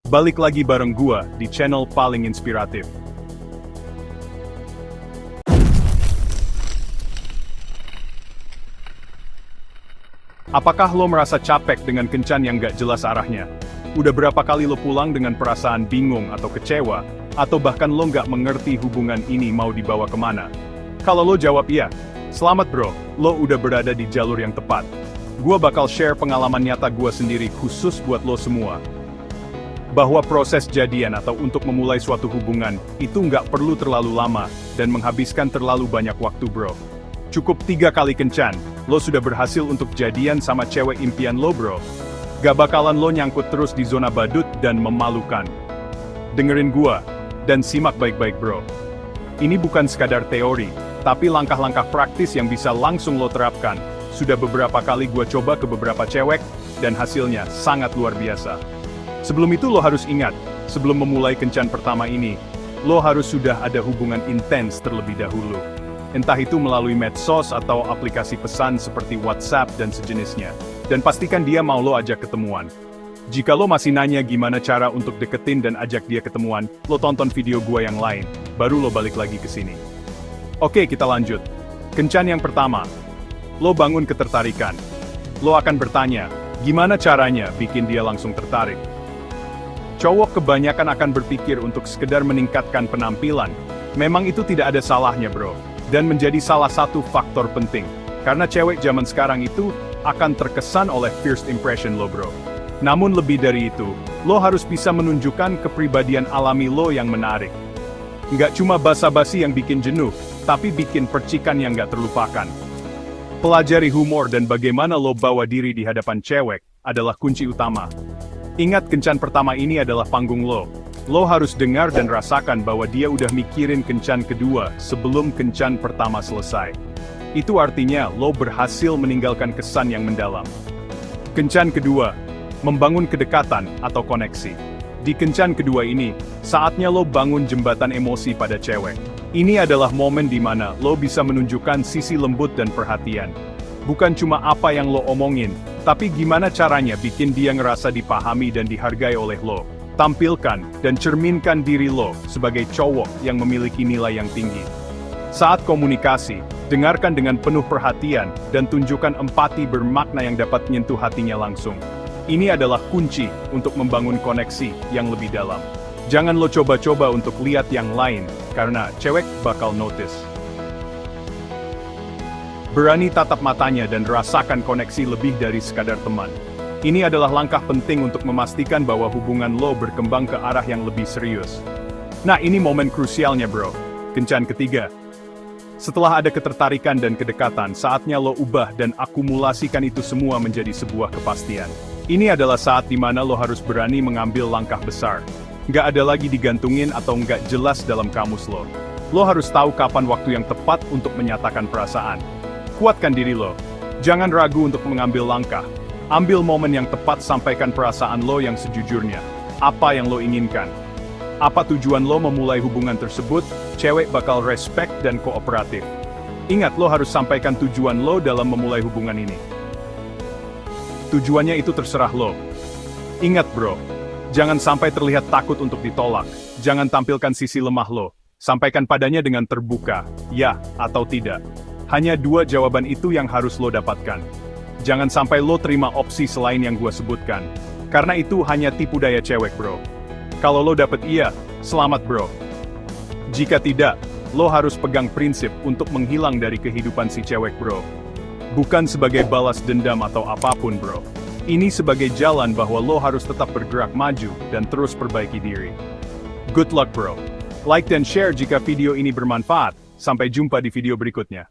Balik lagi bareng gua di channel paling inspiratif. Apakah lo merasa capek dengan kencan yang gak jelas arahnya? Udah berapa kali lo pulang dengan perasaan bingung atau kecewa, atau bahkan lo gak mengerti hubungan ini mau dibawa kemana? Kalau lo jawab iya, selamat bro, lo udah berada di jalur yang tepat. Gua bakal share pengalaman nyata gua sendiri khusus buat lo semua. Bahwa proses jadian atau untuk memulai suatu hubungan, itu nggak perlu terlalu lama, dan menghabiskan terlalu banyak waktu bro. Cukup 3 kali kencan, lo sudah berhasil untuk jadian sama cewek impian lo bro. Gak bakalan lo nyangkut terus di zona badut dan memalukan. Dengerin gua, dan simak baik-baik bro. Ini bukan sekadar teori, tapi langkah-langkah praktis yang bisa langsung lo terapkan. Sudah beberapa kali gua coba ke beberapa cewek, dan hasilnya sangat luar biasa. Sebelum itu lo harus ingat, sebelum memulai kencan pertama ini, lo harus sudah ada hubungan intens terlebih dahulu. Entah itu melalui medsos atau aplikasi pesan seperti WhatsApp dan sejenisnya. Dan pastikan dia mau lo ajak ketemuan. Jika lo masih nanya gimana cara untuk deketin dan ajak dia ketemuan, lo tonton video gua yang lain, baru lo balik lagi ke sini. Oke, kita lanjut. Kencan yang pertama. Lo bangun ketertarikan. Lo akan bertanya, gimana caranya bikin dia langsung tertarik? Cowok kebanyakan akan berpikir untuk sekedar meningkatkan penampilan. Memang itu tidak ada salahnya bro. Dan menjadi salah satu faktor penting. Karena cewek zaman sekarang itu akan terkesan oleh first impression lo bro. Namun lebih dari itu, lo harus bisa menunjukkan kepribadian alami lo yang menarik. Nggak cuma basa-basi yang bikin jenuh, tapi bikin percikan yang nggak terlupakan. Pelajari humor dan bagaimana lo bawa diri di hadapan cewek adalah kunci utama. Ingat kencan pertama ini adalah panggung lo. Lo harus dengar dan rasakan bahwa dia udah mikirin kencan kedua sebelum kencan pertama selesai. Itu artinya lo berhasil meninggalkan kesan yang mendalam. Kencan kedua, membangun kedekatan atau koneksi. Di kencan kedua ini, saatnya lo bangun jembatan emosi pada cewek. Ini adalah momen di mana lo bisa menunjukkan sisi lembut dan perhatian. Bukan cuma apa yang lo omongin, tapi gimana caranya bikin dia ngerasa dipahami dan dihargai oleh lo. Tampilkan dan cerminkan diri lo sebagai cowok yang memiliki nilai yang tinggi. Saat komunikasi, dengarkan dengan penuh perhatian dan tunjukkan empati bermakna yang dapat menyentuh hatinya langsung. Ini adalah kunci untuk membangun koneksi yang lebih dalam. Jangan lo coba-coba untuk lihat yang lain, karena cewek bakal notice. Berani tatap matanya dan rasakan koneksi lebih dari sekadar teman. Ini adalah langkah penting untuk memastikan bahwa hubungan lo berkembang ke arah yang lebih serius. Nah, ini momen krusialnya bro. Kencan ketiga. Setelah ada ketertarikan dan kedekatan, saatnya lo ubah dan akumulasikan itu semua menjadi sebuah kepastian. Ini adalah saat dimana lo harus berani mengambil langkah besar. Nggak ada lagi digantungin atau nggak jelas dalam kamus lo. Lo harus tahu kapan waktu yang tepat untuk menyatakan perasaan. Kuatkan diri lo. Jangan ragu untuk mengambil langkah. Ambil momen yang tepat, sampaikan perasaan lo yang sejujurnya. Apa yang lo inginkan? Apa tujuan lo memulai hubungan tersebut? Cewek bakal respect dan kooperatif. Ingat, lo harus sampaikan tujuan lo dalam memulai hubungan ini. Tujuannya itu terserah lo. Ingat bro, jangan sampai terlihat takut untuk ditolak. Jangan tampilkan sisi lemah lo. Sampaikan padanya dengan terbuka, ya atau tidak. Hanya 2 jawaban itu yang harus lo dapatkan. Jangan sampai lo terima opsi selain yang gua sebutkan. Karena itu hanya tipu daya cewek bro. Kalau lo dapet iya, selamat bro. Jika tidak, lo harus pegang prinsip untuk menghilang dari kehidupan si cewek bro. Bukan sebagai balas dendam atau apapun bro. Ini sebagai jalan bahwa lo harus tetap bergerak maju dan terus perbaiki diri. Good luck bro. Like dan share jika video ini bermanfaat. Sampai jumpa di video berikutnya.